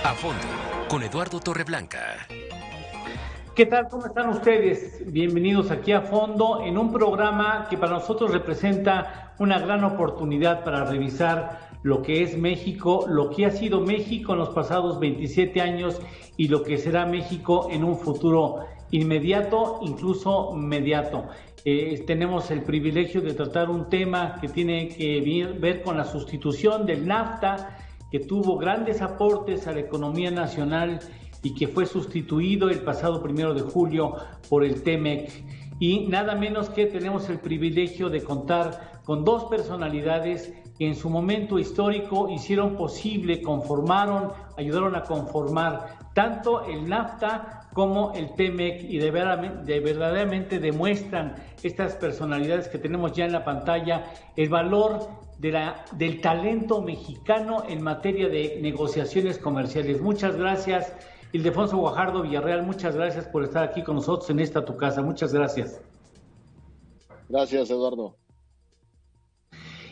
A fondo, con Eduardo Torreblanca. ¿Qué tal? ¿Cómo están ustedes? Bienvenidos aquí a fondo en un programa que para nosotros representa una gran oportunidad para revisar lo que es México, lo que ha sido México en los pasados 27 años y lo que será México en un futuro inmediato, incluso mediato. Tenemos el privilegio de tratar un tema que tiene que ver con la sustitución del NAFTA, que tuvo grandes aportes a la economía nacional y que fue sustituido el pasado 1 de julio por el TEMEC. Y nada menos que tenemos el privilegio de contar con dos personalidades que en su momento histórico hicieron posible, ayudaron a conformar tanto el NAFTA como el TEMEC, y verdaderamente demuestran estas personalidades que tenemos ya en la pantalla el valor del talento mexicano en materia de negociaciones comerciales. Muchas gracias, Ildefonso Guajardo Villarreal, muchas gracias por estar aquí con nosotros en esta tu casa. Muchas gracias. Gracias, Eduardo.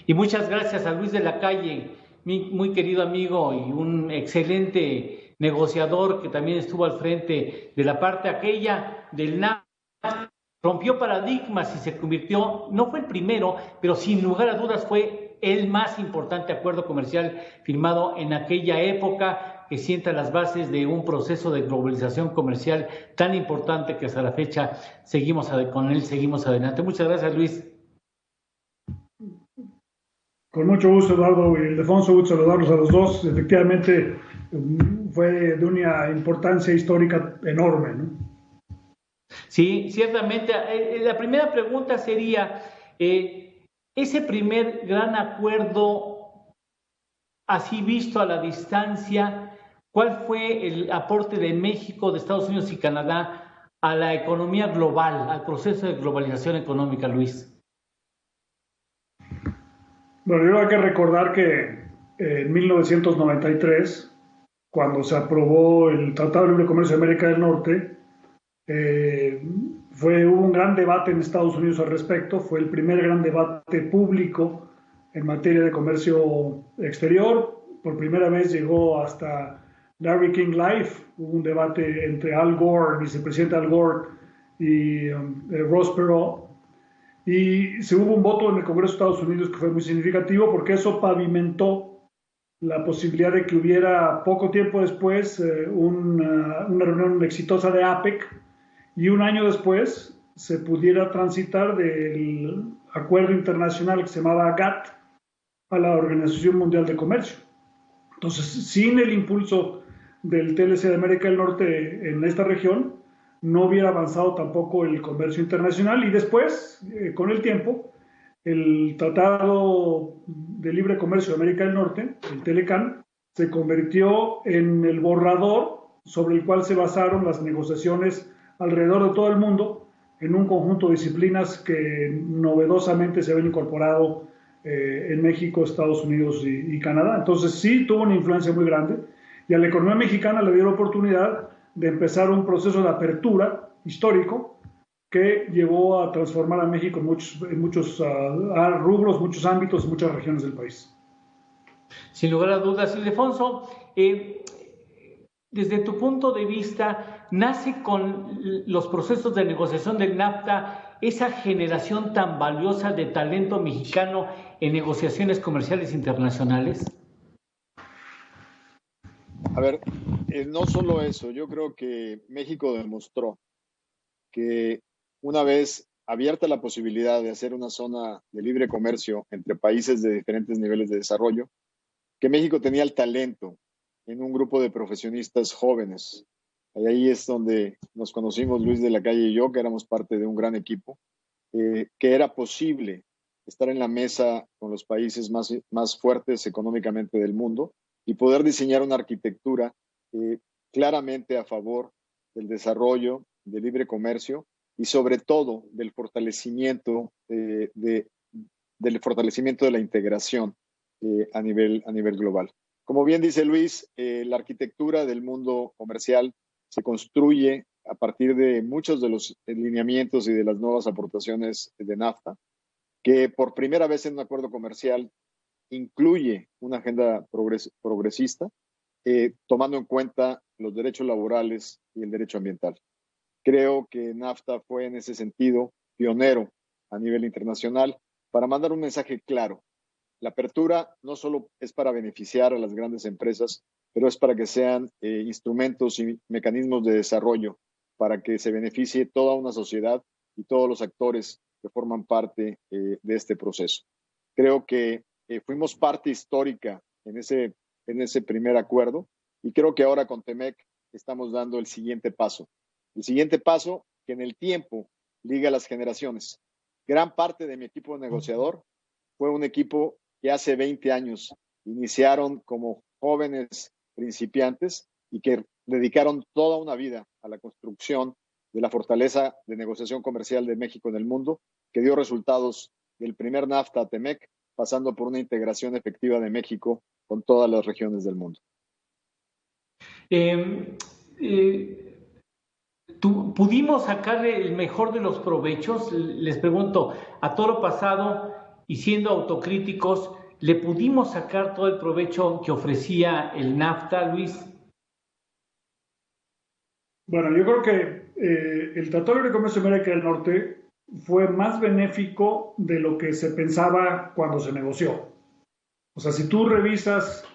Y muchas gracias a Luis de la Calle, mi muy querido amigo y un excelente negociador que también estuvo al frente de la parte aquella del NAFTA, rompió paradigmas y se convirtió, no fue el primero, pero sin lugar a dudas fue el más importante acuerdo comercial firmado en aquella época, que sienta las bases de un proceso de globalización comercial tan importante que hasta la fecha seguimos adelante. Muchas gracias, Luis. Con mucho gusto, Eduardo y Ildefonso, gusto saludarlos a los dos. Efectivamente, fue de una importancia histórica enorme, ¿no? Sí, ciertamente. La primera pregunta sería, ese primer gran acuerdo, así visto a la distancia, ¿cuál fue el aporte de México, de Estados Unidos y Canadá a la economía global, al proceso de globalización económica, Luis? Bueno, yo hay que recordar que en 1993, cuando se aprobó el Tratado de Libre Comercio de América del Norte, hubo un gran debate en Estados Unidos al respecto. Fue el primer gran debate público en materia de comercio exterior. Por primera vez llegó hasta Larry King Live. Hubo un debate entre Al Gore, el vicepresidente Al Gore, y Ross Perot. Y se hubo un voto en el Congreso de Estados Unidos que fue muy significativo, porque eso pavimentó la posibilidad de que hubiera poco tiempo después una reunión exitosa de APEC, y un año después se pudiera transitar del acuerdo internacional que se llamaba GATT a la Organización Mundial de Comercio. Entonces, sin el impulso del TLC de América del Norte en esta región, no hubiera avanzado tampoco el comercio internacional. Y después, con el tiempo, el Tratado de Libre Comercio de América del Norte, el TLCAN, se convirtió en el borrador sobre el cual se basaron las negociaciones alrededor de todo el mundo, en un conjunto de disciplinas que novedosamente se habían incorporado en México, Estados Unidos y Canadá. Entonces sí tuvo una influencia muy grande, y a la economía mexicana le dio la oportunidad de empezar un proceso de apertura histórico que llevó a transformar a México en muchos rubros, muchos ámbitos, muchas regiones del país. Sin lugar a dudas, Ildefonso, desde tu punto de vista, ¿nace con los procesos de negociación del NAFTA esa generación tan valiosa de talento mexicano en negociaciones comerciales internacionales? A ver, no solo eso, yo creo que México demostró que una vez abierta la posibilidad de hacer una zona de libre comercio entre países de diferentes niveles de desarrollo, que México tenía el talento en un grupo de profesionistas jóvenes. Y ahí es donde nos conocimos Luis de la Calle y yo, que éramos parte de un gran equipo, que era posible estar en la mesa con los países más fuertes económicamente del mundo y poder diseñar una arquitectura claramente a favor del desarrollo, del libre comercio y sobre todo del fortalecimiento de la integración a nivel global. Como bien dice Luis, la arquitectura del mundo comercial se construye a partir de muchos de los lineamientos y de las nuevas aportaciones de NAFTA, que por primera vez en un acuerdo comercial incluye una agenda progresista, tomando en cuenta los derechos laborales y el derecho ambiental. Creo que NAFTA fue en ese sentido pionero a nivel internacional para mandar un mensaje claro. La apertura no solo es para beneficiar a las grandes empresas, pero es para que sean instrumentos y mecanismos de desarrollo, para que se beneficie toda una sociedad y todos los actores que forman parte de este proceso. Creo que fuimos parte histórica en ese primer acuerdo y creo que ahora con TEMEC estamos dando el siguiente paso. El siguiente paso que en el tiempo liga a las generaciones. Gran parte de mi equipo negociador fue un equipo que hace 20 años iniciaron como jóvenes principiantes y que dedicaron toda una vida a la construcción de la fortaleza de negociación comercial de México en el mundo, que dio resultados del primer NAFTA a TEMEC, pasando por una integración efectiva de México con todas las regiones del mundo. ¿Pudimos sacar el mejor de los provechos? Les pregunto, a todo lo pasado y siendo autocríticos, ¿le pudimos sacar todo el provecho que ofrecía el NAFTA, Luis? Bueno, yo creo que el Tratado de Libre Comercio de América del Norte fue más benéfico de lo que se pensaba cuando se negoció. O sea, si tú revisas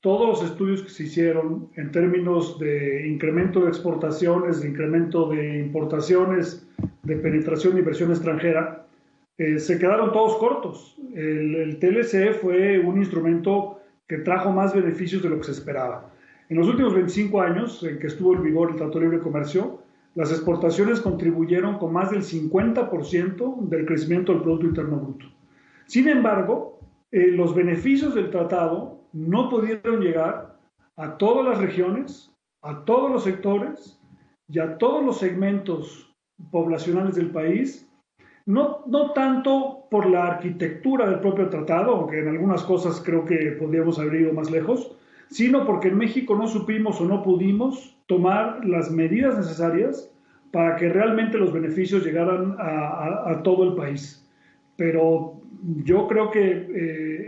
todos los estudios que se hicieron en términos de incremento de exportaciones, de incremento de importaciones, de penetración de inversión extranjera, se quedaron todos cortos. El TLC fue un instrumento que trajo más beneficios de lo que se esperaba. En los últimos 25 años en que estuvo en vigor el Tratado de Libre Comercio, las exportaciones contribuyeron con más del 50% del crecimiento del Producto Interno Bruto. Sin embargo, los beneficios del tratado no pudieron llegar a todas las regiones, a todos los sectores y a todos los segmentos poblacionales del país, no tanto por la arquitectura del propio tratado, aunque en algunas cosas creo que podríamos haber ido más lejos, sino porque en México no supimos o no pudimos tomar las medidas necesarias para que realmente los beneficios llegaran a todo el país. Pero yo creo que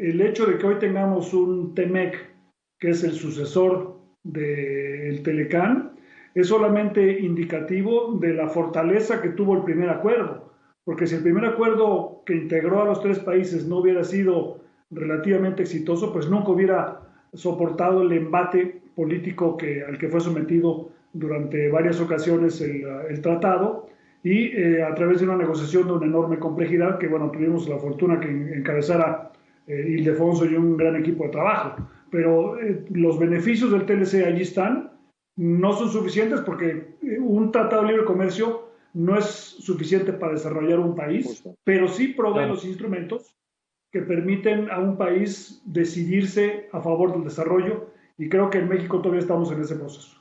el hecho de que hoy tengamos un TEMEC, que es el sucesor del Telecán, es solamente indicativo de la fortaleza que tuvo el primer acuerdo. Porque si el primer acuerdo que integró a los tres países no hubiera sido relativamente exitoso, pues nunca hubiera soportado el embate político al que fue sometido durante varias ocasiones el tratado, y a través de una negociación de una enorme complejidad que, bueno, tuvimos la fortuna que encabezara Ildefonso y un gran equipo de trabajo. Pero los beneficios del TLC allí están, no son suficientes porque un tratado de libre comercio no es suficiente para desarrollar un país, pero sí provee los instrumentos que permiten a un país decidirse a favor del desarrollo, y creo que en México todavía estamos en ese proceso.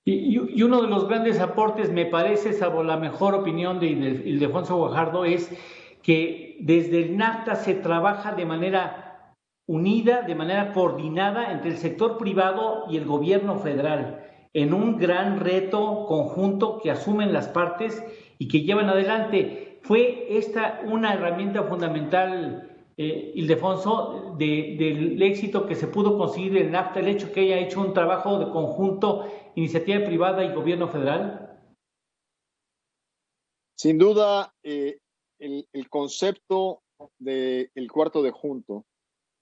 Y uno de los grandes aportes, me parece, salvo la mejor opinión de Ildefonso Guajardo, es que desde el NAFTA se trabaja de manera unida, de manera coordinada entre el sector privado y el gobierno federal, en un gran reto conjunto que asumen las partes y que llevan adelante. ¿Fue esta una herramienta fundamental, Ildefonso, del éxito que se pudo conseguir el NAFTA, el hecho que haya hecho un trabajo de conjunto, iniciativa privada y gobierno federal? Sin duda, el concepto del cuarto de junto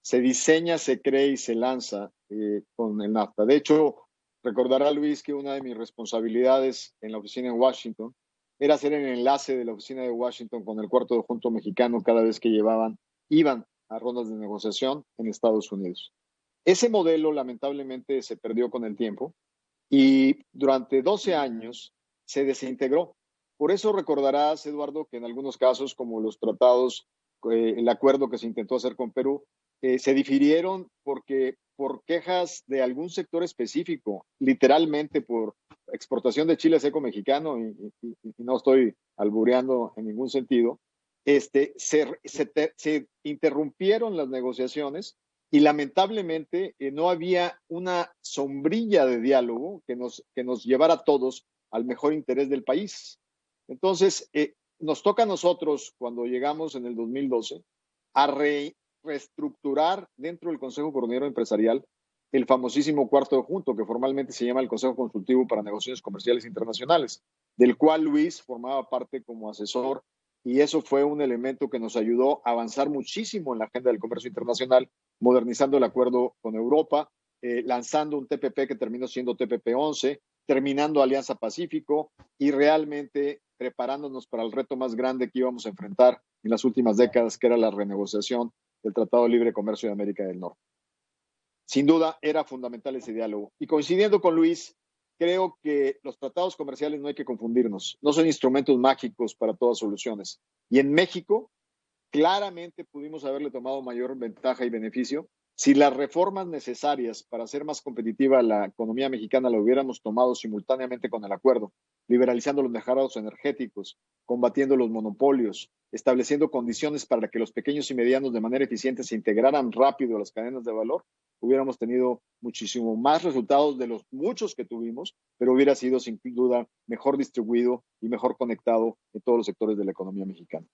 se diseña, se cree y se lanza con el NAFTA. De hecho, recordará Luis que una de mis responsabilidades en la oficina en Washington era hacer el enlace de la oficina de Washington con el cuarto de junto mexicano cada vez que iban a rondas de negociación en Estados Unidos. Ese modelo lamentablemente se perdió con el tiempo y durante 12 años se desintegró. Por eso recordarás, Eduardo, que en algunos casos, como los tratados, el acuerdo que se intentó hacer con Perú, se difirieron por quejas de algún sector específico, literalmente por exportación de chile seco mexicano, y no estoy albureando en ningún sentido, se interrumpieron las negociaciones y lamentablemente no había una sombrilla de diálogo que nos llevara a todos al mejor interés del país. Entonces, nos toca a nosotros, cuando llegamos en el 2012, a reestructurar dentro del Consejo Coordinador Empresarial el famosísimo cuarto conjunto, que formalmente se llama el Consejo Consultivo para Negociaciones Comerciales Internacionales, del cual Luis formaba parte como asesor, y eso fue un elemento que nos ayudó a avanzar muchísimo en la agenda del comercio internacional, modernizando el acuerdo con Europa, lanzando un TPP que terminó siendo TPP-11, terminando Alianza Pacífico y realmente preparándonos para el reto más grande que íbamos a enfrentar en las últimas décadas, que era la renegociación del Tratado de Libre Comercio de América del Norte. Sin duda, era fundamental ese diálogo. Y coincidiendo con Luis, creo que los tratados comerciales no hay que confundirnos. No son instrumentos mágicos para todas soluciones. Y en México, claramente pudimos haberle tomado mayor ventaja y beneficio si las reformas necesarias para hacer más competitiva la economía mexicana la hubiéramos tomado simultáneamente con el acuerdo, liberalizando los mercados energéticos, combatiendo los monopolios, estableciendo condiciones para que los pequeños y medianos de manera eficiente se integraran rápido a las cadenas de valor, hubiéramos tenido muchísimo más resultados de los muchos que tuvimos, pero hubiera sido sin duda mejor distribuido y mejor conectado en todos los sectores de la economía mexicana.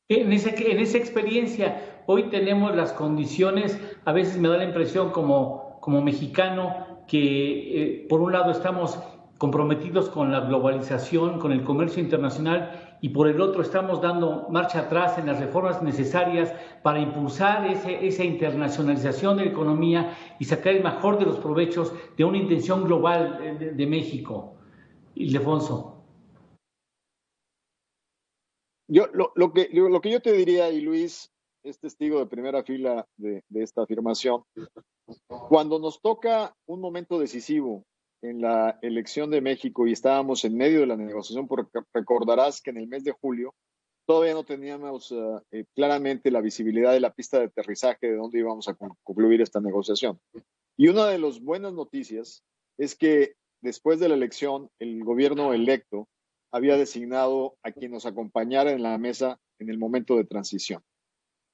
En esa experiencia, hoy tenemos las condiciones, a veces me da la impresión como mexicano que por un lado estamos comprometidos con la globalización, con el comercio internacional, y por el otro estamos dando marcha atrás en las reformas necesarias para impulsar esa internacionalización de la economía y sacar el mejor de los provechos de una intención global de México. Ildefonso. Lo que yo te diría, y Luis es testigo de primera fila de esta afirmación, cuando nos toca un momento decisivo en la elección de México y estábamos en medio de la negociación, porque recordarás que en el mes de julio todavía no teníamos claramente la visibilidad de la pista de aterrizaje de dónde íbamos a concluir esta negociación. Y una de las buenas noticias es que después de la elección, el gobierno electo había designado a quien nos acompañara en la mesa en el momento de transición.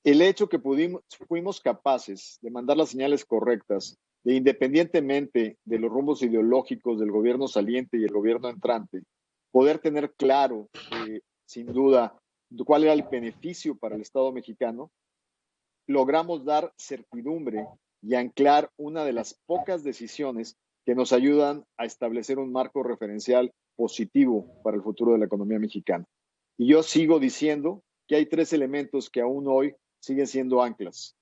El hecho que fuimos capaces de mandar las señales correctas, de independientemente de los rumbos ideológicos del gobierno saliente y el gobierno entrante, poder tener claro, sin duda, cuál era el beneficio para el Estado mexicano, logramos dar certidumbre y anclar una de las pocas decisiones que nos ayudan a establecer un marco referencial positivo para el futuro de la economía mexicana. Y yo sigo diciendo que hay tres elementos que aún hoy siguen siendo anclas.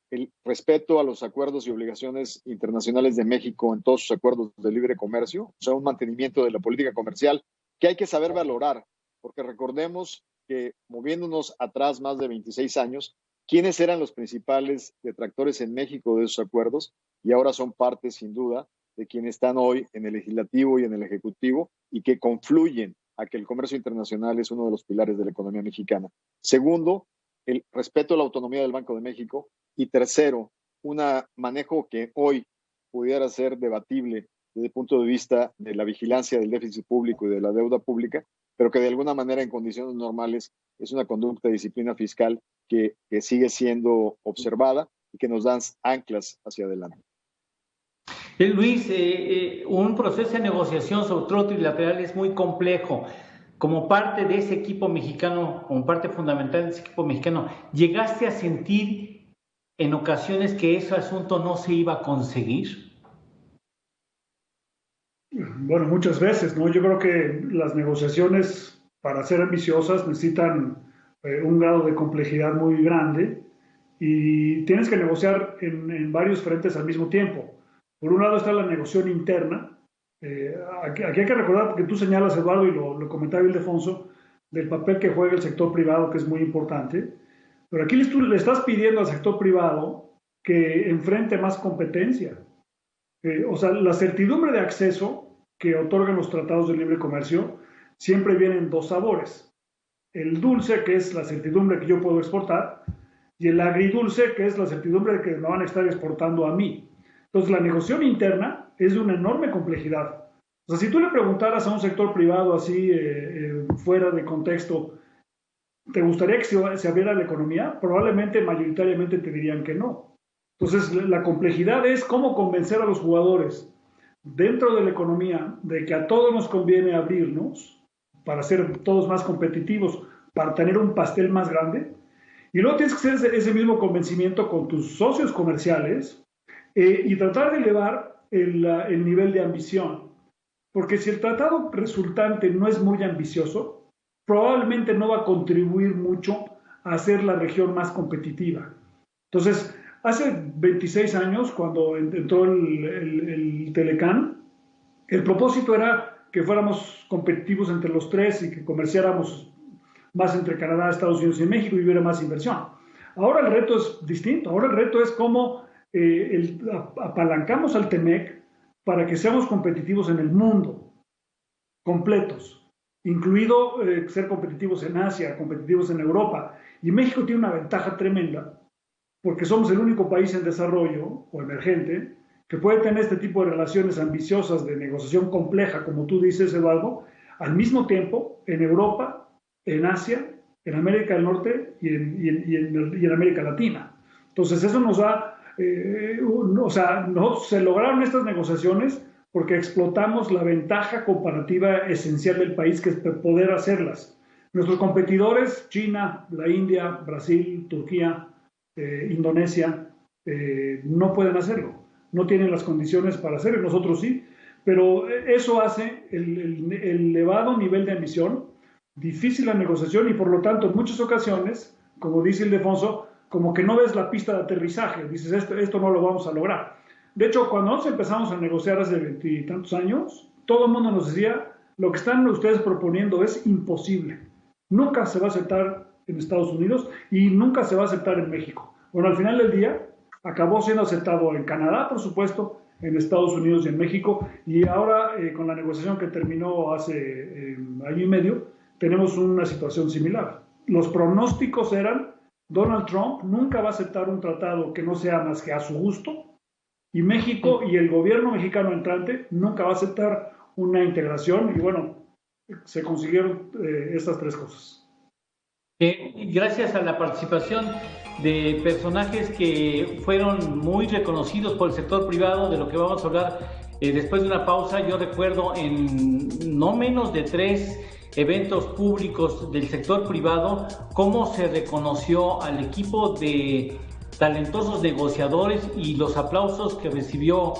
El respeto a los acuerdos y obligaciones internacionales de México en todos sus acuerdos de libre comercio, o sea, un mantenimiento de la política comercial que hay que saber valorar, porque recordemos que moviéndonos atrás más de 26 años, ¿quiénes eran los principales detractores en México de esos acuerdos? Y ahora son parte, sin duda, de quienes están hoy en el legislativo y en el ejecutivo y que confluyen a que el comercio internacional es uno de los pilares de la economía mexicana. Segundo, el respeto a la autonomía del Banco de México. Y tercero, un manejo que hoy pudiera ser debatible desde el punto de vista de la vigilancia del déficit público y de la deuda pública, pero que de alguna manera en condiciones normales es una conducta de disciplina fiscal que sigue siendo observada y que nos dan anclas hacia adelante. Luis, un proceso de negociación sobre todo trilateral es muy complejo. Como parte de ese equipo mexicano, como parte fundamental de ese equipo mexicano, ¿llegaste a sentir en ocasiones que ese asunto no se iba a conseguir? Bueno, muchas veces, ¿no? Yo creo que las negociaciones, para ser ambiciosas, necesitan un grado de complejidad muy grande y tienes que negociar en varios frentes al mismo tiempo. Por un lado está la negociación interna. Aquí hay que recordar, porque tú señalas, Eduardo, y lo comentaba Ildefonso, del papel que juega el sector privado, que es muy importante. Pero aquí le estás pidiendo al sector privado que enfrente más competencia. O sea, la certidumbre de acceso que otorgan los tratados de libre comercio siempre vienen dos sabores. El dulce, que es la certidumbre que yo puedo exportar, y el agridulce, que es la certidumbre de que me van a estar exportando a mí. Entonces, la negociación interna es de una enorme complejidad. O sea, si tú le preguntaras a un sector privado así, fuera de contexto, ¿te gustaría que se abriera la economía? Probablemente, mayoritariamente te dirían que no. Entonces, la complejidad es cómo convencer a los jugadores dentro de la economía de que a todos nos conviene abrirnos para ser todos más competitivos, para tener un pastel más grande. Y luego tienes que hacer ese mismo convencimiento con tus socios comerciales y tratar de elevar el nivel de ambición. Porque si el tratado resultante no es muy ambicioso, probablemente no va a contribuir mucho a hacer la región más competitiva. Entonces, hace 26 años, cuando entró el Telecán, el propósito era que fuéramos competitivos entre los tres y que comerciáramos más entre Canadá, Estados Unidos y México y hubiera más inversión. Ahora el reto es distinto, ahora el reto es cómo apalancamos al TEMEC para que seamos competitivos en el mundo, completos, incluido ser competitivos en Asia, competitivos en Europa. Y México tiene una ventaja tremenda, porque somos el único país en desarrollo o emergente que puede tener este tipo de relaciones ambiciosas de negociación compleja, como tú dices, Eduardo, al mismo tiempo en Europa, en Asia, en América del Norte y en América Latina. Entonces eso nos da, o sea, se lograron estas negociaciones porque explotamos la ventaja comparativa esencial del país, que es poder hacerlas. Nuestros competidores, China, la India, Brasil, Turquía, Indonesia, no pueden hacerlo, no tienen las condiciones para hacerlo, nosotros sí, pero eso hace el elevado nivel de ambición difícil la negociación y por lo tanto en muchas ocasiones, como dice Ildefonso, como que no ves la pista de aterrizaje, dices esto no lo vamos a lograr. De hecho, cuando nosotros empezamos a negociar hace 20 y tantos años, todo el mundo nos decía, lo que están ustedes proponiendo es imposible, nunca se va a aceptar en Estados Unidos y nunca se va a aceptar en México. Bueno, al final del día acabó siendo aceptado en Canadá, por supuesto, en Estados Unidos y en México, y ahora con la negociación que terminó hace año y medio, tenemos una situación similar. Los pronósticos eran, Donald Trump nunca va a aceptar un tratado que no sea más que a su gusto, y México y el gobierno mexicano entrante nunca va a aceptar una integración, y bueno, se consiguieron estas tres cosas. Gracias a la participación de personajes que fueron muy reconocidos por el sector privado, de lo que vamos a hablar después de una pausa. Yo recuerdo en no menos de 3 eventos públicos del sector privado cómo se reconoció al equipo de talentosos negociadores y los aplausos que recibió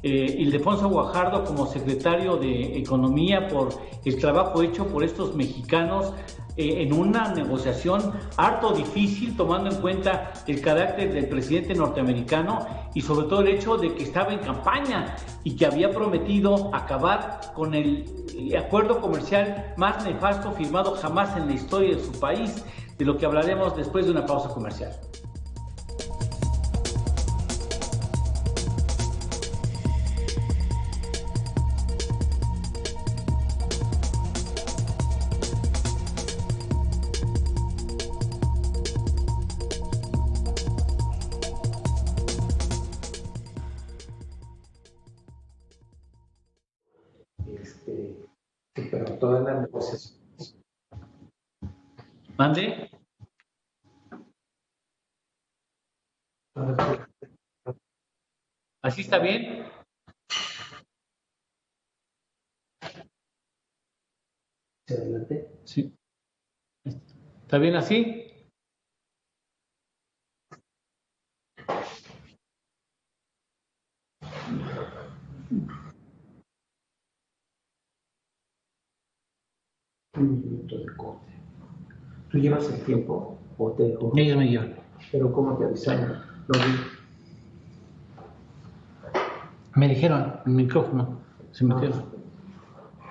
Ildefonso Guajardo como secretario de Economía por el trabajo hecho por estos mexicanos en una negociación harto difícil, tomando en cuenta el carácter del presidente norteamericano y sobre todo el hecho de que estaba en campaña y que había prometido acabar con el acuerdo comercial más nefasto firmado jamás en la historia de su país, de lo que hablaremos después de una pausa comercial. Pero todas las negociaciones. ¿Mande? ¿Así está bien? Adelante. Sí. ¿Está bien así? Un minuto de corte. ¿Tú llevas el tiempo o te dejo? Ellos me llevan. Pero ¿cómo te avisaron? Lo vi. Me dijeron, el micrófono, se metieron.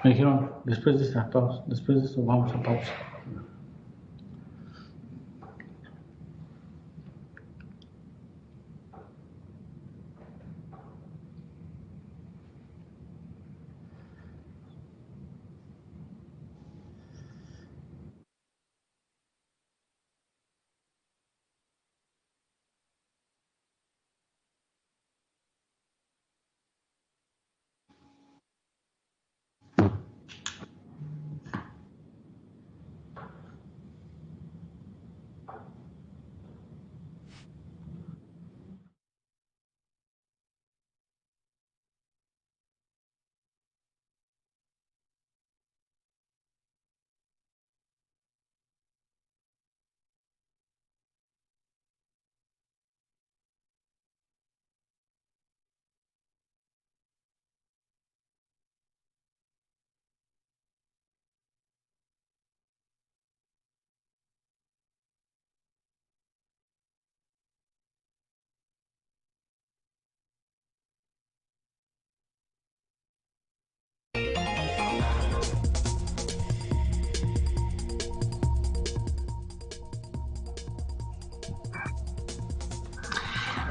Me dijeron, después de esta pausa, después de esto vamos a pausa.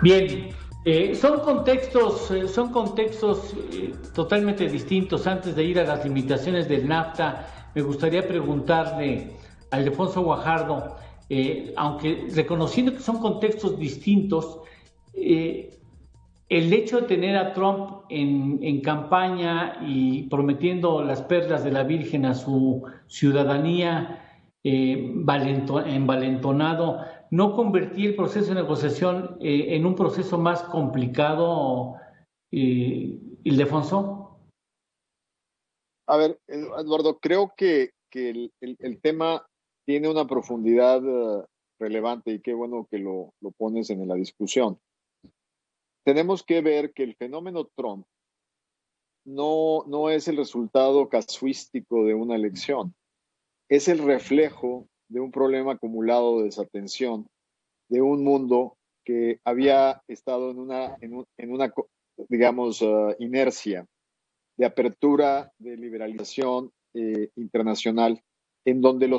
Bien, son contextos totalmente distintos. Antes de ir a las limitaciones del NAFTA, me gustaría preguntarle a Alfonso Guajardo, aunque reconociendo que son contextos distintos, el hecho de tener a Trump en campaña y prometiendo las perlas de la Virgen a su ciudadanía envalentonado, ¿no convertía el proceso de negociación en un proceso más complicado, Ildefonso? A ver, Eduardo, creo que el tema tiene una profundidad relevante y qué bueno que lo pones en la discusión. Tenemos que ver que el fenómeno Trump no es el resultado casuístico de una elección, es el reflejo de un problema acumulado de desatención de un mundo que había estado en una digamos, inercia de apertura, de liberalización internacional, en donde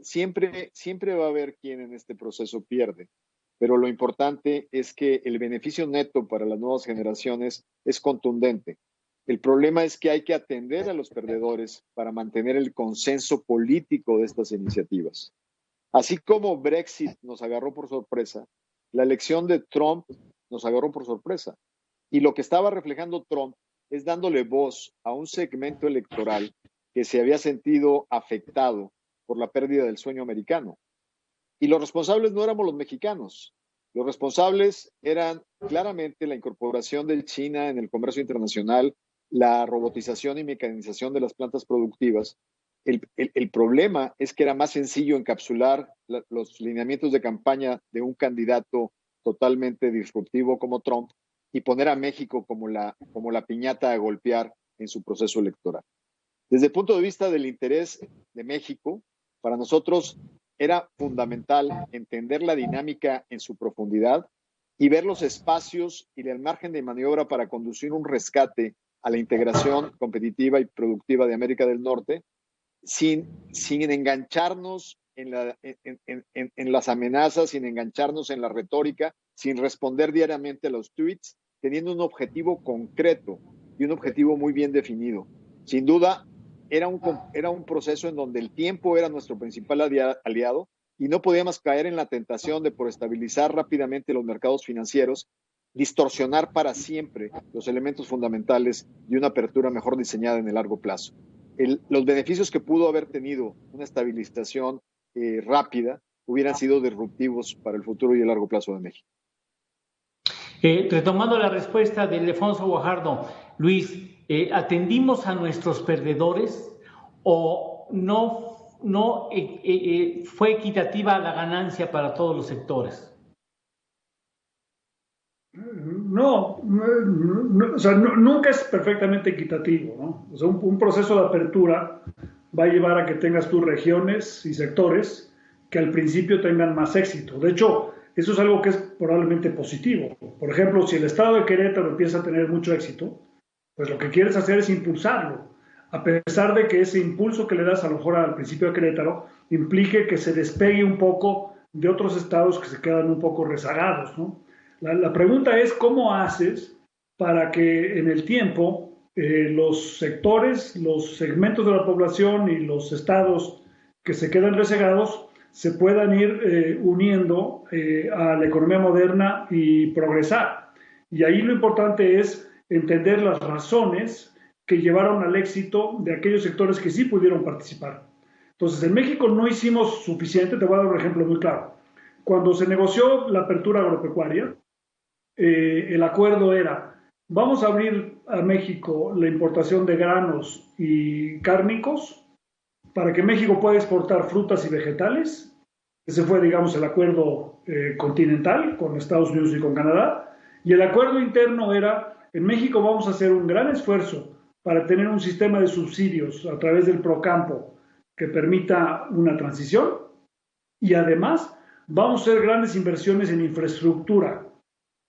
siempre va a haber quien en este proceso pierde. Pero lo importante es que el beneficio neto para las nuevas generaciones es contundente. El problema es que hay que atender a los perdedores para mantener el consenso político de estas iniciativas. Así como Brexit nos agarró por sorpresa, la elección de Trump nos agarró por sorpresa. Y lo que estaba reflejando Trump es dándole voz a un segmento electoral que se había sentido afectado por la pérdida del sueño americano. Y los responsables no éramos los mexicanos. Los responsables eran claramente la incorporación de China en el comercio internacional, la robotización y mecanización de las plantas productivas. El problema es que era más sencillo encapsular los lineamientos de campaña de un candidato totalmente disruptivo como Trump y poner a México como la piñata a golpear en su proceso electoral. Desde el punto de vista del interés de México, para nosotros era fundamental entender la dinámica en su profundidad y ver los espacios y el margen de maniobra para conducir un rescate a la integración competitiva y productiva de América del Norte, sin engancharnos en las amenazas, sin engancharnos en la retórica, sin responder diariamente a los tweets, teniendo un objetivo concreto y un objetivo muy bien definido. Sin duda, era un proceso en donde el tiempo era nuestro principal aliado y no podíamos caer en la tentación de, por estabilizar rápidamente los mercados financieros, distorsionar para siempre los elementos fundamentales de una apertura mejor diseñada en el largo plazo. Los beneficios que pudo haber tenido una estabilización rápida hubieran sido disruptivos para el futuro y el largo plazo de México. Retomando la respuesta de Alfonso Guajardo, Luis, ¿atendimos a nuestros perdedores o no fue equitativa la ganancia para todos los sectores? No, o sea, nunca es perfectamente equitativo, ¿no? O sea, un proceso de apertura va a llevar a que tengas tus regiones y sectores que al principio tengan más éxito. De hecho, eso es algo que es probablemente positivo. Por ejemplo, si el estado de Querétaro empieza a tener mucho éxito, pues lo que quieres hacer es impulsarlo, a pesar de que ese impulso que le das a lo mejor al principio de Querétaro implique que se despegue un poco de otros estados que se quedan un poco rezagados, ¿no? La pregunta es cómo haces para que en el tiempo los sectores, los segmentos de la población y los estados que se quedan rezagados se puedan ir uniendo a la economía moderna y progresar. Y ahí lo importante es entender las razones que llevaron al éxito de aquellos sectores que sí pudieron participar. Entonces, en México no hicimos suficiente. Te voy a dar un ejemplo muy claro. Cuando se negoció la apertura agropecuaria, el acuerdo era: vamos a abrir a México la importación de granos y cárnicos para que México pueda exportar frutas y vegetales. Ese fue, digamos, el acuerdo continental con Estados Unidos y con Canadá. Y el acuerdo interno era: en México vamos a hacer un gran esfuerzo para tener un sistema de subsidios a través del Procampo que permita una transición, y además vamos a hacer grandes inversiones en infraestructura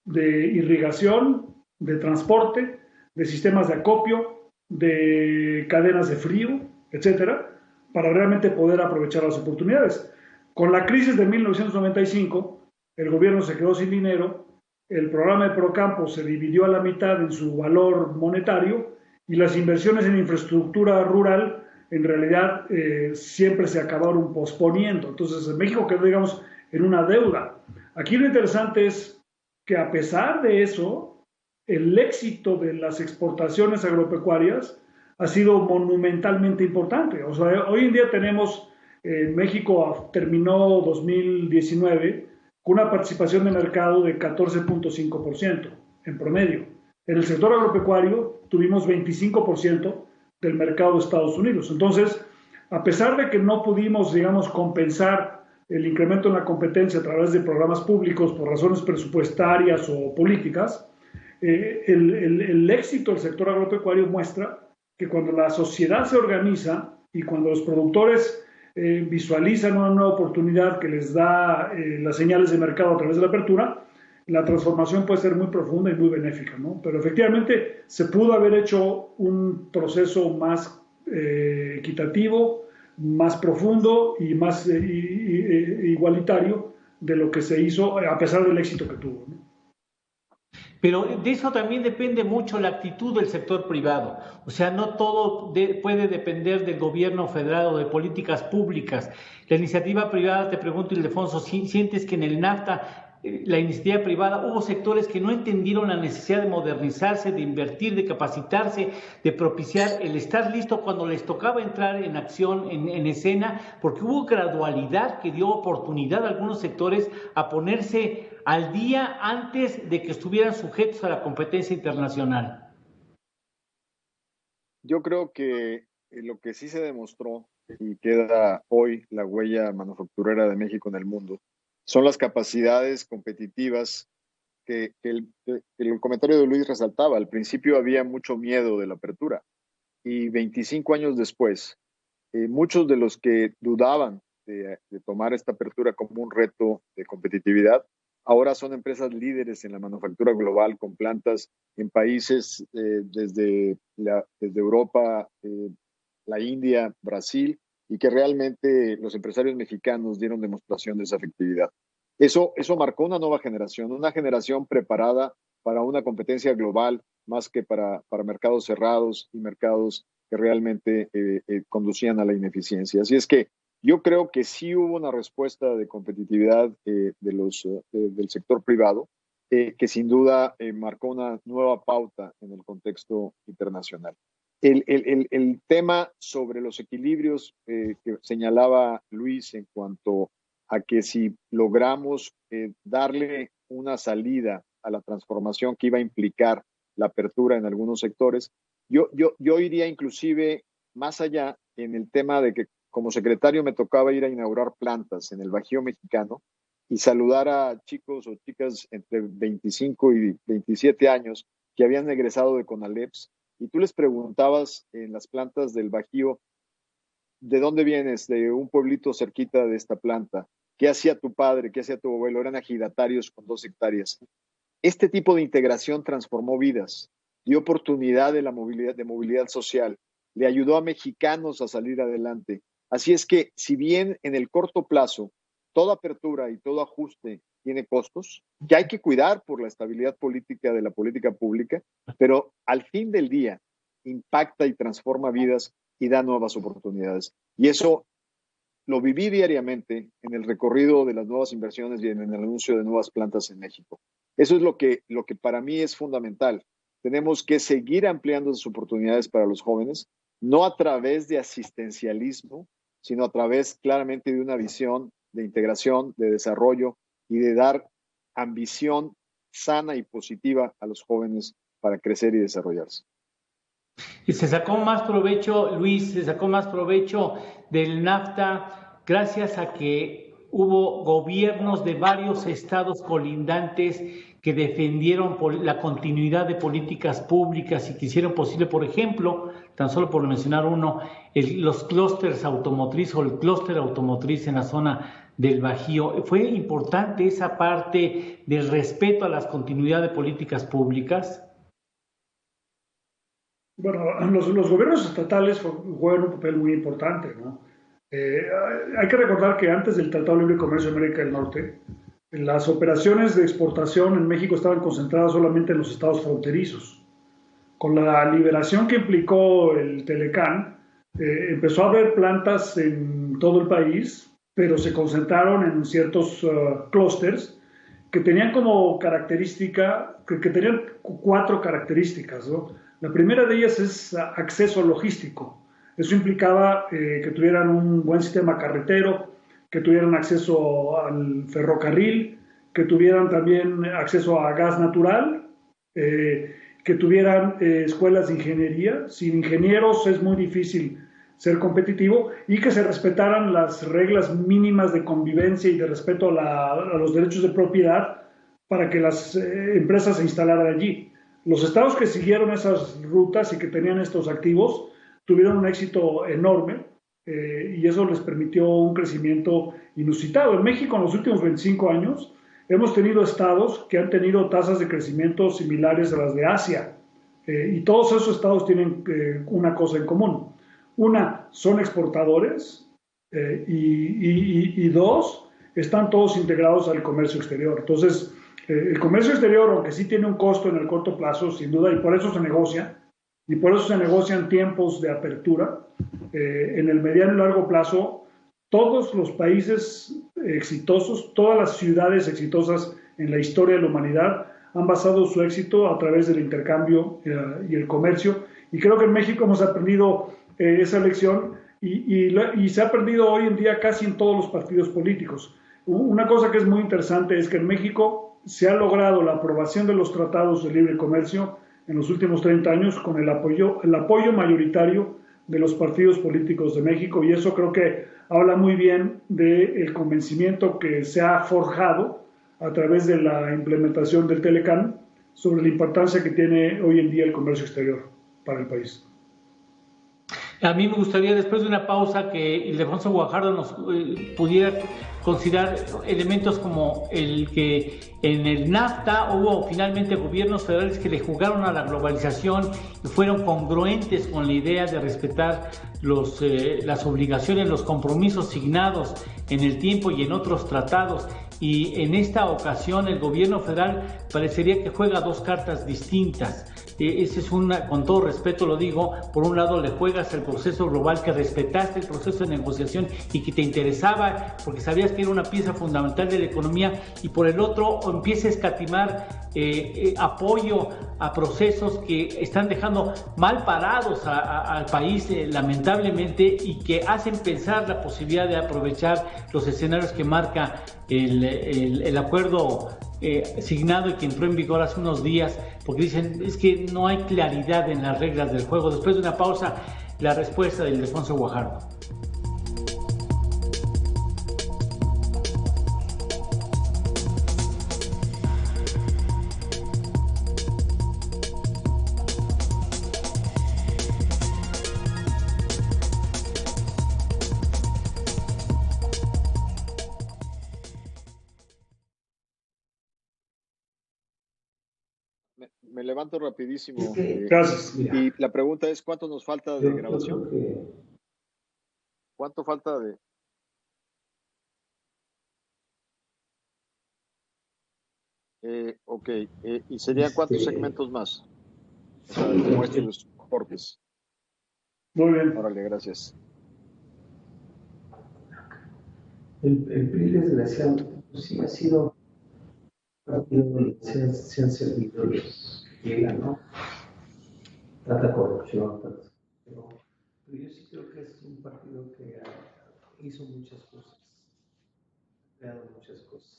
de irrigación, de transporte, de sistemas de acopio, de cadenas de frío, etcétera, para realmente poder aprovechar las oportunidades. Con la crisis de 1995, el gobierno se quedó sin dinero el programa de Procampo se dividió a la mitad en su valor monetario y las inversiones en infraestructura rural en realidad siempre se acabaron posponiendo. Entonces México quedó, digamos, en una deuda. Aquí lo interesante es que a pesar de eso, el éxito de las exportaciones agropecuarias ha sido monumentalmente importante. O sea, hoy en día tenemos, México terminó 2019 con una participación de mercado de 14.5% en promedio. En el sector agropecuario tuvimos 25% del mercado de Estados Unidos. Entonces, a pesar de que no pudimos, digamos, compensar el incremento en la competencia a través de programas públicos por razones presupuestarias o políticas, el éxito del sector agropecuario muestra que cuando la sociedad se organiza y cuando los productores visualizan una nueva oportunidad que les da las señales de mercado a través de la apertura, la transformación puede ser muy profunda y muy benéfica, ¿no? Pero efectivamente se pudo haber hecho un proceso más equitativo, más profundo y más igualitario de lo que se hizo a pesar del éxito que tuvo, ¿no? Pero de eso también depende mucho la actitud del sector privado. O sea, no todo puede depender del gobierno federal o de políticas públicas. La iniciativa privada, te pregunto, Ildefonso, ¿sientes que en el NAFTA la iniciativa privada hubo sectores que no entendieron la necesidad de modernizarse, de invertir, de capacitarse, de propiciar el estar listo cuando les tocaba entrar en acción, en escena, porque hubo gradualidad que dio oportunidad a algunos sectores a ponerse al día antes de que estuvieran sujetos a la competencia internacional? Yo creo que lo que sí se demostró y queda hoy la huella manufacturera de México en el mundo son las capacidades competitivas que el comentario de Luis resaltaba. Al principio había mucho miedo de la apertura y 25 años después, muchos de los que dudaban de tomar esta apertura como un reto de competitividad, ahora son empresas líderes en la manufactura global con plantas en países desde Europa, la India, Brasil, y que realmente los empresarios mexicanos dieron demostración de esa efectividad. Eso marcó una nueva generación, una generación preparada para una competencia global más que para mercados cerrados y mercados que realmente conducían a la ineficiencia. Así es que yo creo que sí hubo una respuesta de competitividad del sector privado que sin duda marcó una nueva pauta en el contexto internacional. El tema sobre los equilibrios que señalaba Luis en cuanto a que si logramos darle una salida a la transformación que iba a implicar la apertura en algunos sectores, yo iría inclusive más allá en el tema de que como secretario me tocaba ir a inaugurar plantas en el Bajío mexicano y saludar a chicos o chicas entre 25 y 27 años que habían egresado de CONALEPS, y tú les preguntabas en las plantas del Bajío, ¿de dónde vienes? De un pueblito cerquita de esta planta. ¿Qué hacía tu padre? ¿Qué hacía tu abuelo? Eran ejidatarios con 2 hectáreas. Este tipo de integración transformó vidas, dio oportunidad de movilidad social, le ayudó a mexicanos a salir adelante. Así es que, si bien en el corto plazo toda apertura y todo ajuste tiene costos, que hay que cuidar por la estabilidad política de la política pública, pero al fin del día impacta y transforma vidas y da nuevas oportunidades. Y eso lo viví diariamente en el recorrido de las nuevas inversiones y en el anuncio de nuevas plantas en México. Eso es lo que para mí es fundamental. Tenemos que seguir ampliando esas oportunidades para los jóvenes, no a través de asistencialismo, sino a través claramente de una visión de integración, de desarrollo y de dar ambición sana y positiva a los jóvenes para crecer y desarrollarse. Y se sacó más provecho, Luis, se sacó más provecho del NAFTA gracias a que hubo gobiernos de varios estados colindantes que defendieron la continuidad de políticas públicas y que hicieron posible, por ejemplo, tan solo por mencionar uno, los clústeres automotriz o el clúster automotriz en la zona del Bajío. Fue importante esa parte del respeto a la continuidad de políticas públicas. Bueno, los gobiernos estatales juegan un papel muy importante, ¿no? Hay que recordar que antes del Tratado de Libre Comercio de América del Norte, Las operaciones de exportación en México estaban concentradas solamente en los estados fronterizos. Con la liberación que implicó el Telecán, empezó a haber plantas en todo el país, pero se concentraron en ciertos clústeres que tenían como característica, que tenían cuatro características, ¿no? La primera de ellas es acceso logístico. Eso implicaba que tuvieran un buen sistema carretero, que tuvieran acceso al ferrocarril, que tuvieran también acceso a gas natural, que tuvieran escuelas de ingeniería. Sin ingenieros es muy difícil ser competitivo, y que se respetaran las reglas mínimas de convivencia y de respeto a los derechos de propiedad para que las empresas se instalaran allí. Los estados que siguieron esas rutas y que tenían estos activos tuvieron un éxito enorme, y eso les permitió un crecimiento inusitado. En México, en los últimos 25 años, hemos tenido estados que han tenido tasas de crecimiento similares a las de Asia, y todos esos estados tienen una cosa en común. Una, son exportadores, y dos, están todos integrados al comercio exterior. Entonces, el comercio exterior, aunque sí tiene un costo en el corto plazo, sin duda, y por eso se negocia, y por eso se negocian tiempos de apertura, en el mediano y largo plazo, todos los países exitosos, todas las ciudades exitosas en la historia de la humanidad han basado su éxito a través del intercambio y el comercio. Y creo que en México hemos aprendido esa lección, y se ha aprendido hoy en día casi en todos los partidos políticos. Una cosa que es muy interesante es que en México se ha logrado la aprobación de los tratados de libre comercio en los últimos 30 años con el apoyo mayoritario de los partidos políticos de México, y eso creo que habla muy bien del convencimiento que se ha forjado a través de la implementación del Telecán sobre la importancia que tiene hoy en día el comercio exterior para el país. A mí me gustaría, después de una pausa, que Ildefonso Guajardo nos pudiera considerar elementos como el que en el NAFTA hubo finalmente gobiernos federales que le jugaron a la globalización y fueron congruentes con la idea de respetar las obligaciones, los compromisos signados en el tiempo y en otros tratados. Y en esta ocasión el gobierno federal parecería que juega dos cartas distintas. Ese es con todo respeto lo digo, por un lado le juegas el proceso global, que respetaste el proceso de negociación y que te interesaba porque sabías que era una pieza fundamental de la economía, y por el otro empieza a escatimar apoyo a procesos que están dejando mal parados al país, lamentablemente, y que hacen pensar la posibilidad de aprovechar los escenarios que marca el acuerdo signado y que entró en vigor hace unos días, porque dicen es que no hay claridad en las reglas del juego. Después de una pausa, la respuesta de Ildefonso Guajardo. Me levanto rapidísimo. Es que, Gracias. Y la pregunta es, ¿cuánto nos falta de yo grabación? creo que ¿Cuánto falta de...? Ok, ¿y serían cuántos segmentos más? O sea, como estos cortes. Muy bien. Órale, gracias. el PRI, desgraciadamente, pues sí ha sido un partido donde se han servido los que llegan, ¿no? Tanta corrupción, pero yo sí creo que es un partido que hizo muchas cosas, ha creado muchas cosas.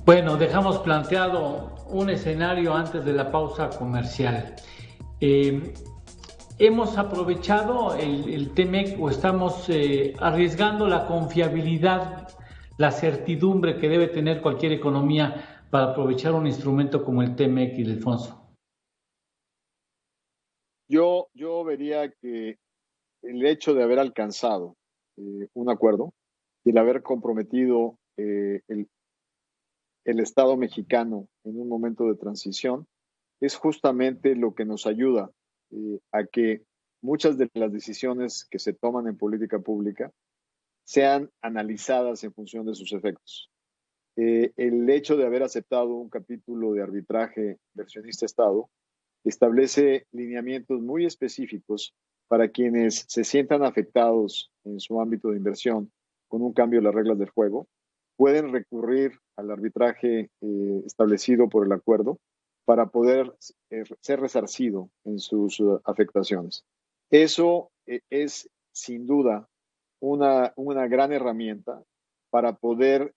Bueno, dejamos planteado un escenario antes de la pausa comercial. ¿Hemos aprovechado el TEMEC o estamos arriesgando la confiabilidad, la certidumbre que debe tener cualquier economía para aprovechar un instrumento como el TEMEC, Ildefonso? Yo vería que el hecho de haber alcanzado un acuerdo y el haber comprometido el Estado mexicano en un momento de transición es justamente lo que nos ayuda a que muchas de las decisiones que se toman en política pública sean analizadas en función de sus efectos. El hecho de haber aceptado un capítulo de arbitraje inversionista-Estado establece lineamientos muy específicos para quienes se sientan afectados en su ámbito de inversión con un cambio de las reglas del juego, pueden recurrir al arbitraje establecido por el acuerdo para poder ser resarcido en sus afectaciones. Eso es sin duda una gran herramienta para poder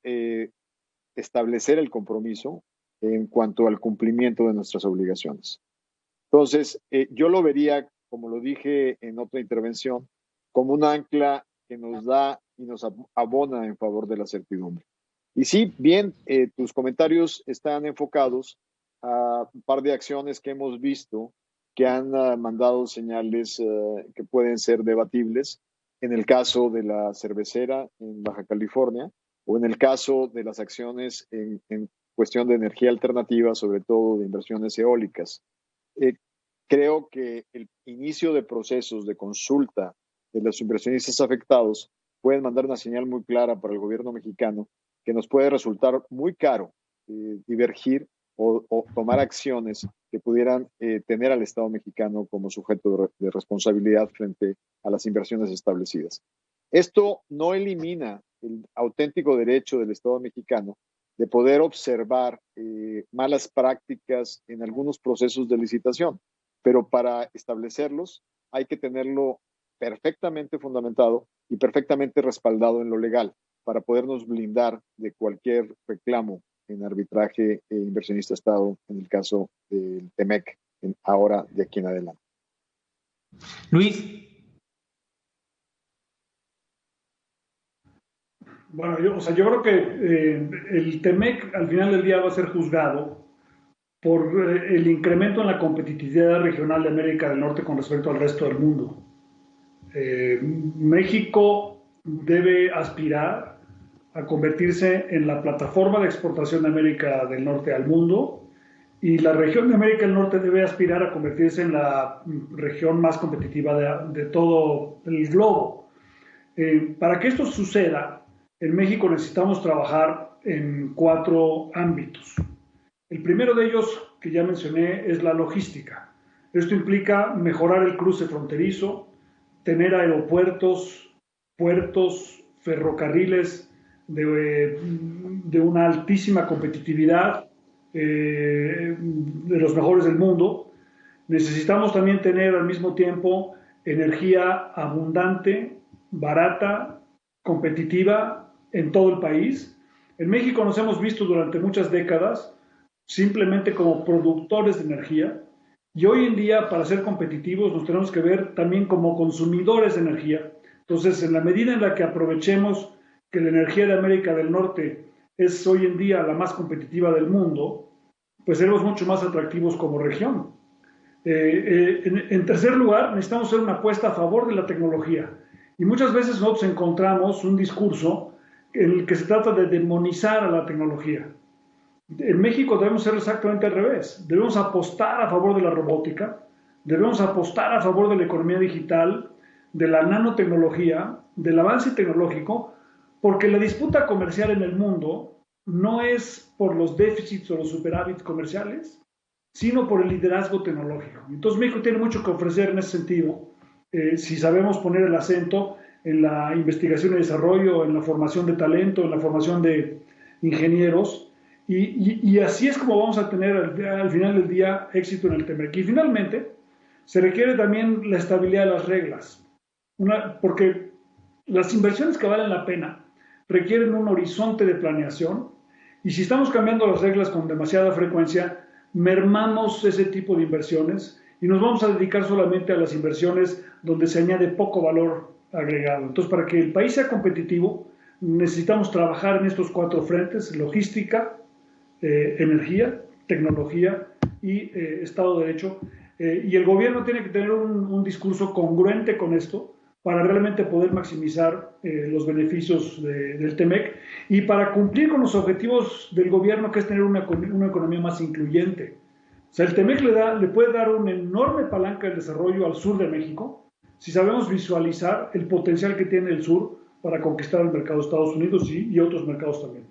establecer el compromiso en cuanto al cumplimiento de nuestras obligaciones. Entonces, yo lo vería, como lo dije en otra intervención, como un ancla que nos da y nos abona en favor de la certidumbre. Y sí, bien, tus comentarios están enfocados a un par de acciones que hemos visto que han mandado señales que pueden ser debatibles, en el caso de la cervecera en Baja California o en el caso de las acciones en cuestión de energía alternativa, sobre todo de inversiones eólicas. Creo que el inicio de procesos de consulta de los inversionistas afectados pueden mandar una señal muy clara para el gobierno mexicano que nos puede resultar muy caro divergir o tomar acciones que pudieran tener al Estado mexicano como sujeto de responsabilidad frente a las inversiones establecidas. Esto no elimina el auténtico derecho del Estado mexicano de poder observar malas prácticas en algunos procesos de licitación, pero para establecerlos hay que tenerlo perfectamente fundamentado y perfectamente respaldado en lo legal para podernos blindar de cualquier reclamo en arbitraje inversionista-Estado en el caso del TEMEC, ahora de aquí en adelante. Luis. Bueno, yo creo que el TEMEC al final del día va a ser juzgado por el incremento en la competitividad regional de América del Norte con respecto al resto del mundo. México debe aspirar a convertirse en la plataforma de exportación de América del Norte al mundo y la región de América del Norte debe aspirar a convertirse en la región más competitiva de todo el globo. Para que esto suceda, en México necesitamos trabajar en 4 ámbitos. El primero de ellos, que ya mencioné, es la logística. Esto implica mejorar el cruce fronterizo, tener aeropuertos, puertos, ferrocarriles de una altísima competitividad, de los mejores del mundo. Necesitamos también tener al mismo tiempo energía abundante, barata, competitiva en todo el país. En México nos hemos visto durante muchas décadas simplemente como productores de energía y hoy en día para ser competitivos nos tenemos que ver también como consumidores de energía. Entonces, en la medida en la que aprovechemos que la energía de América del Norte es hoy en día la más competitiva del mundo, pues seremos mucho más atractivos como región. En tercer lugar, necesitamos hacer una apuesta a favor de la tecnología. Y muchas veces nosotros encontramos un discurso en el que se trata de demonizar a la tecnología. En México debemos ser exactamente al revés. Debemos apostar a favor de la robótica, debemos apostar a favor de la economía digital, de la nanotecnología, del avance tecnológico, porque la disputa comercial en el mundo no es por los déficits o los superávits comerciales, sino por el liderazgo tecnológico. Entonces México tiene mucho que ofrecer en ese sentido, si sabemos poner el acento en la investigación y desarrollo, en la formación de talento, en la formación de ingenieros, y así es como vamos a tener al final del día éxito en el TEMEC. Y finalmente, se requiere también la estabilidad de las reglas, porque las inversiones que valen la pena requieren un horizonte de planeación Y si estamos cambiando las reglas con demasiada frecuencia, mermamos ese tipo de inversiones y nos vamos a dedicar solamente a las inversiones donde se añade poco valor agregado. Entonces, para que el país sea competitivo, necesitamos trabajar en estos 4 frentes: logística, energía, tecnología y Estado de Derecho. Y el gobierno tiene que tener un discurso congruente con esto para realmente poder maximizar los beneficios del TEMEC y para cumplir con los objetivos del gobierno, que es tener una economía más incluyente. O sea, el TEMEC le puede dar una enorme palanca de desarrollo al sur de México si sabemos visualizar el potencial que tiene el sur para conquistar el mercado de Estados Unidos y otros mercados también.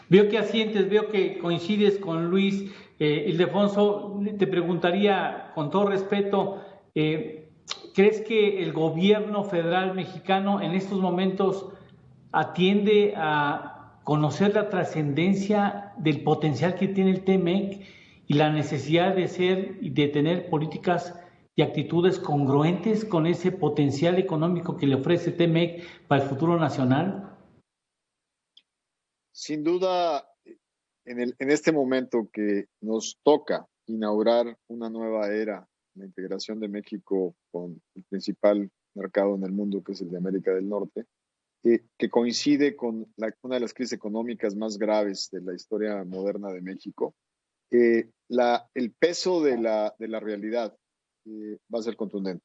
Veo que asientes, veo que coincides con Luis. Ildefonso, te preguntaría con todo respeto, ¿crees que el gobierno federal mexicano en estos momentos atiende a conocer la trascendencia del potencial que tiene el TEMEC y la necesidad de tener políticas y actitudes congruentes con ese potencial económico que le ofrece TEMEC para el futuro nacional? Sin duda, en este momento que nos toca inaugurar una nueva era, la integración de México con el principal mercado en el mundo, que es el de América del Norte, que coincide con una de las crisis económicas más graves de la historia moderna de México, el peso de la realidad va a ser contundente.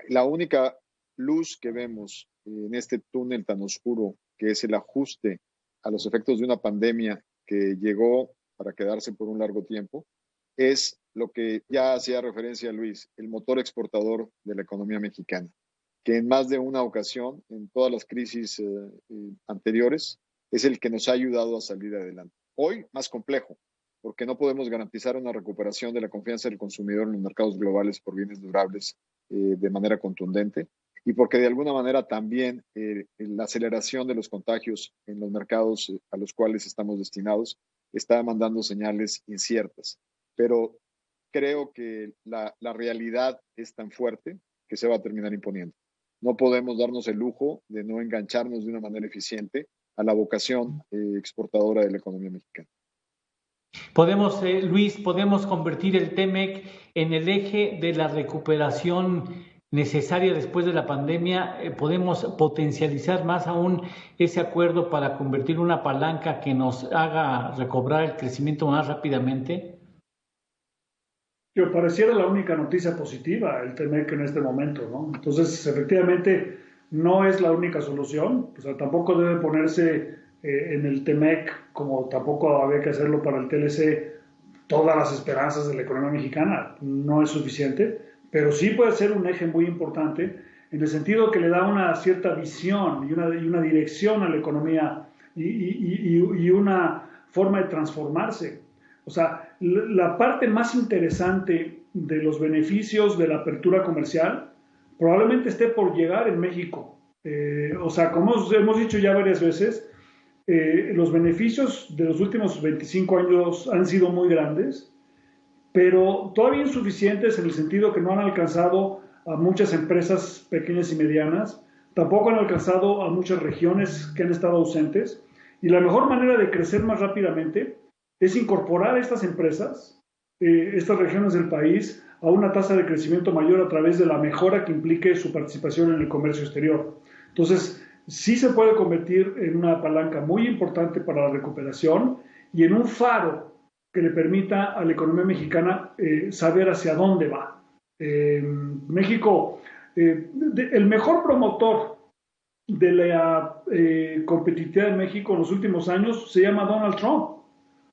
La única luz que vemos en este túnel tan oscuro, que es el ajuste a los efectos de una pandemia que llegó para quedarse por un largo tiempo, es lo que ya hacía referencia a Luis, el motor exportador de la economía mexicana, que en más de una ocasión, en todas las crisis anteriores, es el que nos ha ayudado a salir adelante. Hoy, más complejo, porque no podemos garantizar una recuperación de la confianza del consumidor en los mercados globales por bienes durables de manera contundente, y porque de alguna manera también la aceleración de los contagios en los mercados a los cuales estamos destinados está mandando señales inciertas. Pero creo que la realidad es tan fuerte que se va a terminar imponiendo. No podemos darnos el lujo de no engancharnos de una manera eficiente a la vocación exportadora de la economía mexicana. Luis, podemos convertir el TEMEC en el eje de la recuperación necesaria después de la pandemia. Podemos potencializar más aún ese acuerdo para convertir una palanca que nos haga recobrar el crecimiento más rápidamente. Yo pareciera la única noticia positiva el TEMEC en este momento, ¿no? Entonces, efectivamente, no es la única solución. O sea, tampoco debe ponerse en el TEMEC, como tampoco había que hacerlo para el TLC, todas las esperanzas de la economía mexicana. No es suficiente, pero sí puede ser un eje muy importante en el sentido que le da una cierta visión y una dirección a la economía y una forma de transformarse. O sea, la parte más interesante de los beneficios de la apertura comercial probablemente esté por llegar en México. O sea, como hemos dicho ya varias veces, los beneficios de los últimos 25 años han sido muy grandes, pero todavía insuficientes en el sentido que no han alcanzado a muchas empresas pequeñas y medianas, tampoco han alcanzado a muchas regiones que han estado ausentes, y la mejor manera de crecer más rápidamente es incorporar a estas empresas, estas regiones del país, a una tasa de crecimiento mayor a través de la mejora que implique su participación en el comercio exterior. Entonces, sí se puede convertir en una palanca muy importante para la recuperación y en un faro que le permita a la economía mexicana saber hacia dónde va. México, el mejor promotor de la competitividad de México en los últimos años se llama Donald Trump.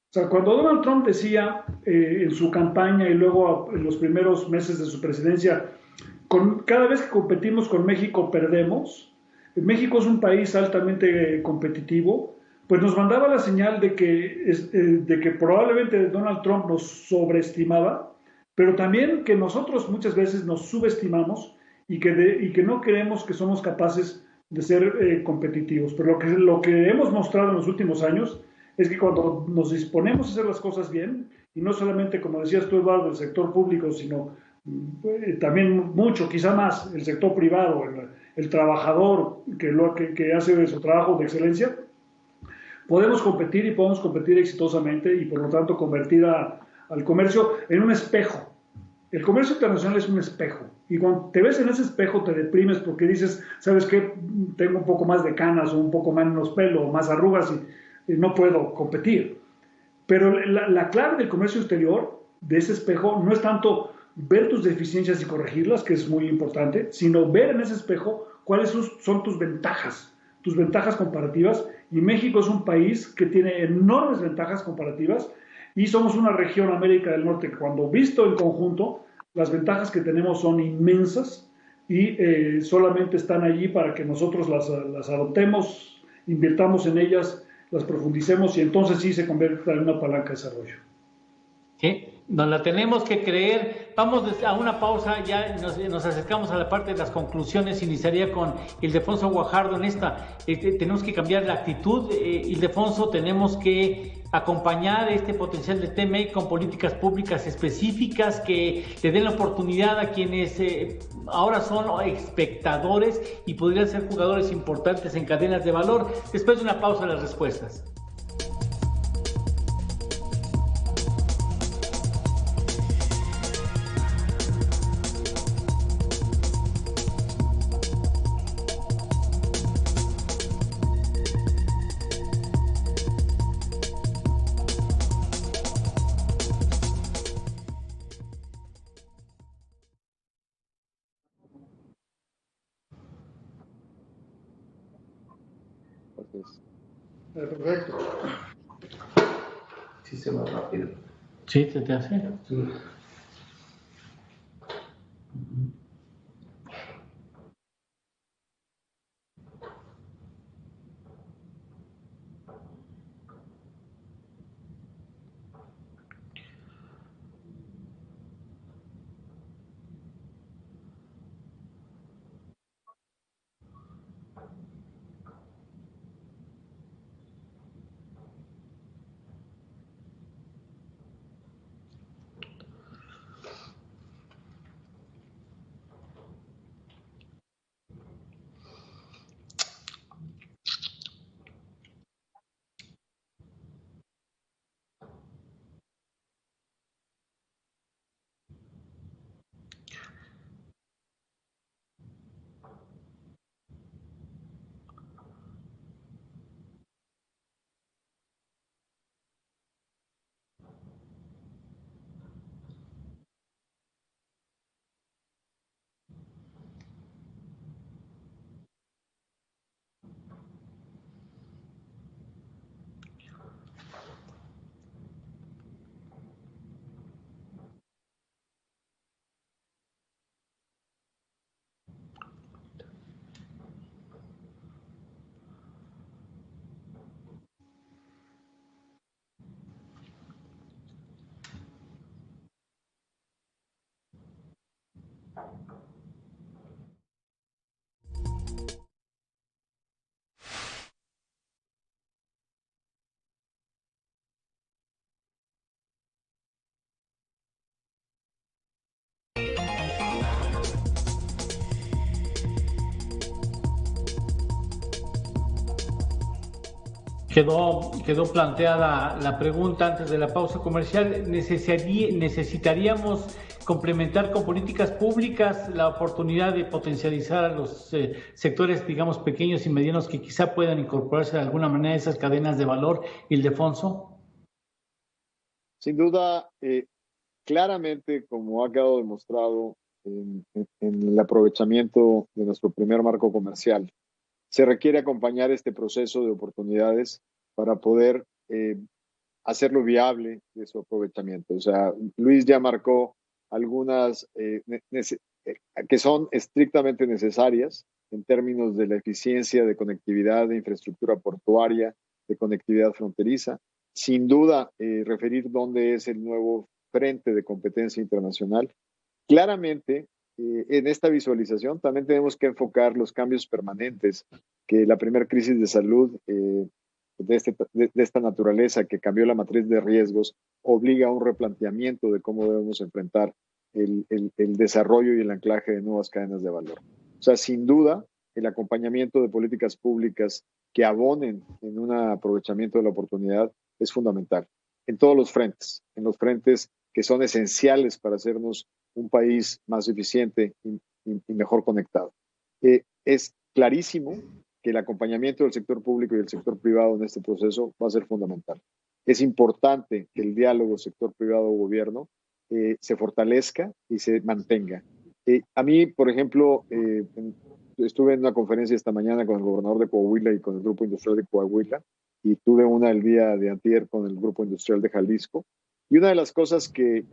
O sea, cuando Donald Trump decía en su campaña y luego en los primeros meses de su presidencia, cada vez que competimos con México perdemos, México es un país altamente competitivo, pues nos mandaba la señal de que probablemente Donald Trump nos sobreestimaba, pero también que nosotros muchas veces nos subestimamos y que no creemos que somos capaces de ser competitivos. Pero lo que hemos mostrado en los últimos años es que cuando nos disponemos a hacer las cosas bien, y no solamente, como decías tú, Eduardo, el sector público, sino también mucho, quizá más, el sector privado, el trabajador que hace su trabajo de excelencia, podemos competir y podemos competir exitosamente y por lo tanto convertir al comercio en un espejo. El comercio internacional es un espejo y cuando te ves en ese espejo te deprimes porque dices, ¿sabes qué? Tengo un poco más de canas o un poco menos pelo o más arrugas y no puedo competir. Pero la clave del comercio exterior, de ese espejo, no es tanto ver tus deficiencias y corregirlas, que es muy importante, sino ver en ese espejo cuáles son tus ventajas comparativas. Y México es un país que tiene enormes ventajas comparativas y somos una región, América del Norte, que cuando visto en conjunto, las ventajas que tenemos son inmensas y solamente están allí para que nosotros las adoptemos, invirtamos en ellas, las profundicemos y entonces sí se convierta en una palanca de desarrollo. Sí, nos la tenemos que creer. Vamos a una pausa, ya nos acercamos a la parte de las conclusiones. Iniciaría con Ildefonso Guajardo en esta. Tenemos que cambiar la actitud, Ildefonso, tenemos que acompañar este potencial de TME con políticas públicas específicas que le den la oportunidad a quienes ahora son espectadores y podrían ser jugadores importantes en cadenas de valor. Después de una pausa, las respuestas. Perfecto. Sí se va rápido. Sí, ¿se te hace? Sí. Quedó planteada la pregunta antes de la pausa comercial. ¿Necesitaríamos complementar con políticas públicas la oportunidad de potencializar a los sectores, digamos, pequeños y medianos que quizá puedan incorporarse de alguna manera a esas cadenas de valor, Ildefonso? Sin duda, claramente, como ha quedado demostrado en el aprovechamiento de nuestro primer marco comercial, se requiere acompañar este proceso de oportunidades para poder hacerlo viable de su aprovechamiento. O sea, Luis ya marcó algunas que son estrictamente necesarias en términos de la eficiencia de conectividad, de infraestructura portuaria, de conectividad fronteriza. Sin duda, referir dónde es el nuevo frente de competencia internacional. Claramente, en esta visualización también tenemos que enfocar los cambios permanentes que la primera crisis de salud de esta naturaleza que cambió la matriz de riesgos obliga a un replanteamiento de cómo debemos enfrentar el desarrollo y el anclaje de nuevas cadenas de valor. O sea, sin duda, el acompañamiento de políticas públicas que abonen en un aprovechamiento de la oportunidad es fundamental. En todos los frentes, en los frentes que son esenciales para hacernos un país más eficiente y mejor conectado. Es clarísimo que el acompañamiento del sector público y del sector privado en este proceso va a ser fundamental. Es importante que el diálogo sector privado-gobierno se fortalezca y se mantenga. A mí, por ejemplo, estuve en una conferencia esta mañana con el gobernador de Coahuila y con el Grupo Industrial de Coahuila, y tuve una el día de antier con el Grupo Industrial de Jalisco. Y una de las cosas que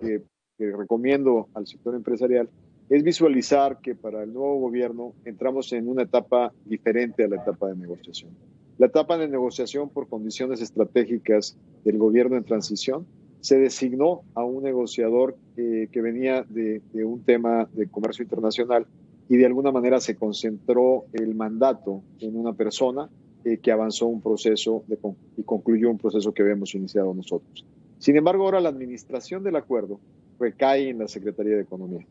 recomiendo al sector empresarial es visualizar que para el nuevo gobierno entramos en una etapa diferente a la etapa de negociación. La etapa de negociación por condiciones estratégicas del gobierno en transición se designó a un negociador que venía de un tema de comercio internacional y de alguna manera se concentró el mandato en una persona que avanzó un proceso y concluyó un proceso que habíamos iniciado nosotros. Sin embargo, ahora la administración del acuerdo recae en la Secretaría de Economía.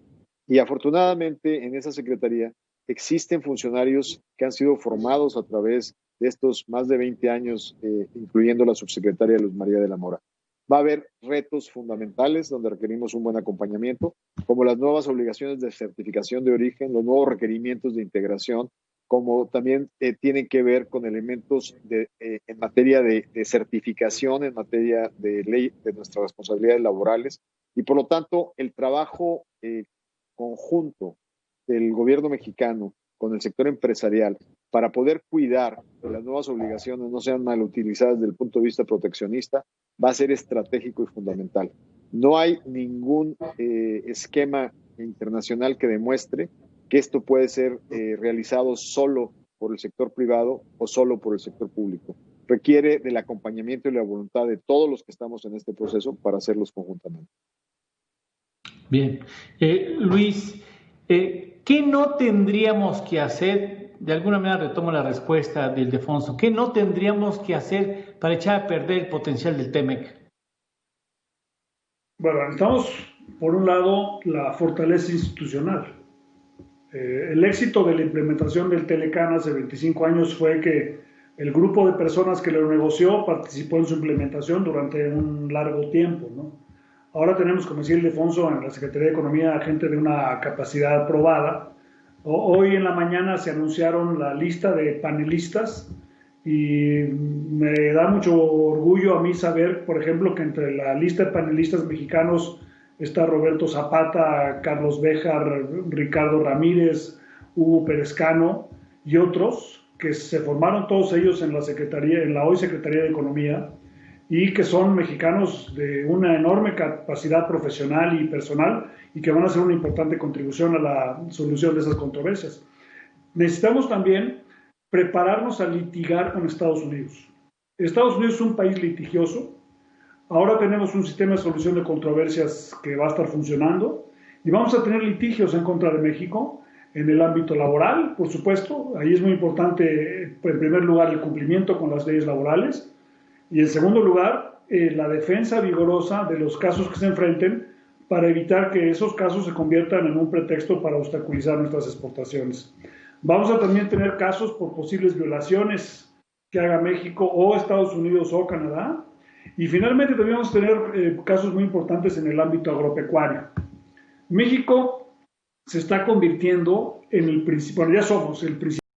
Y afortunadamente en esa Secretaría existen funcionarios que han sido formados a través de estos más de 20 años, incluyendo la subsecretaria Luz María de la Mora. Va a haber retos fundamentales donde requerimos un buen acompañamiento, como las nuevas obligaciones de certificación de origen, los nuevos requerimientos de integración, como también tienen que ver con elementos en materia de certificación, en materia de ley de nuestras responsabilidades laborales. Y por lo tanto, el trabajo conjunto del gobierno mexicano con el sector empresarial para poder cuidar que las nuevas obligaciones no sean mal utilizadas desde el punto de vista proteccionista va a ser estratégico y fundamental. No hay ningún esquema internacional que demuestre que esto puede ser realizado solo por el sector privado o solo por el sector público. Requiere del acompañamiento y la voluntad de todos los que estamos en este proceso para hacerlos conjuntamente. Bien. Luis, ¿qué no tendríamos que hacer? De alguna manera retomo la respuesta del Ildefonso. ¿Qué no tendríamos que hacer para echar a perder el potencial del TEMEC? Bueno, necesitamos, por un lado, la fortaleza institucional. El éxito de la implementación del Telecán hace 25 años fue que el grupo de personas que lo negoció participó en su implementación durante un largo tiempo, ¿no? Ahora tenemos, como decía Ildefonso, en la Secretaría de Economía gente de una capacidad probada. Hoy en la mañana se anunciaron la lista de panelistas y me da mucho orgullo a mí saber, por ejemplo, que entre la lista de panelistas mexicanos está Roberto Zapata, Carlos Béjar, Ricardo Ramírez, Hugo Perezcano y otros que se formaron todos ellos en la hoy Secretaría de Economía y que son mexicanos de una enorme capacidad profesional y personal y que van a hacer una importante contribución a la solución de esas controversias. Necesitamos también prepararnos a litigar con Estados Unidos. Estados Unidos es un país litigioso. Ahora tenemos un sistema de solución de controversias que va a estar funcionando y vamos a tener litigios en contra de México en el ámbito laboral, por supuesto. Ahí es muy importante, en primer lugar, el cumplimiento con las leyes laborales y, en segundo lugar, la defensa vigorosa de los casos que se enfrenten para evitar que esos casos se conviertan en un pretexto para obstaculizar nuestras exportaciones. Vamos a también tener casos por posibles violaciones que haga México o Estados Unidos o Canadá. Y finalmente también vamos a tener casos muy importantes en el ámbito agropecuario. México se está convirtiendo en ya somos el principal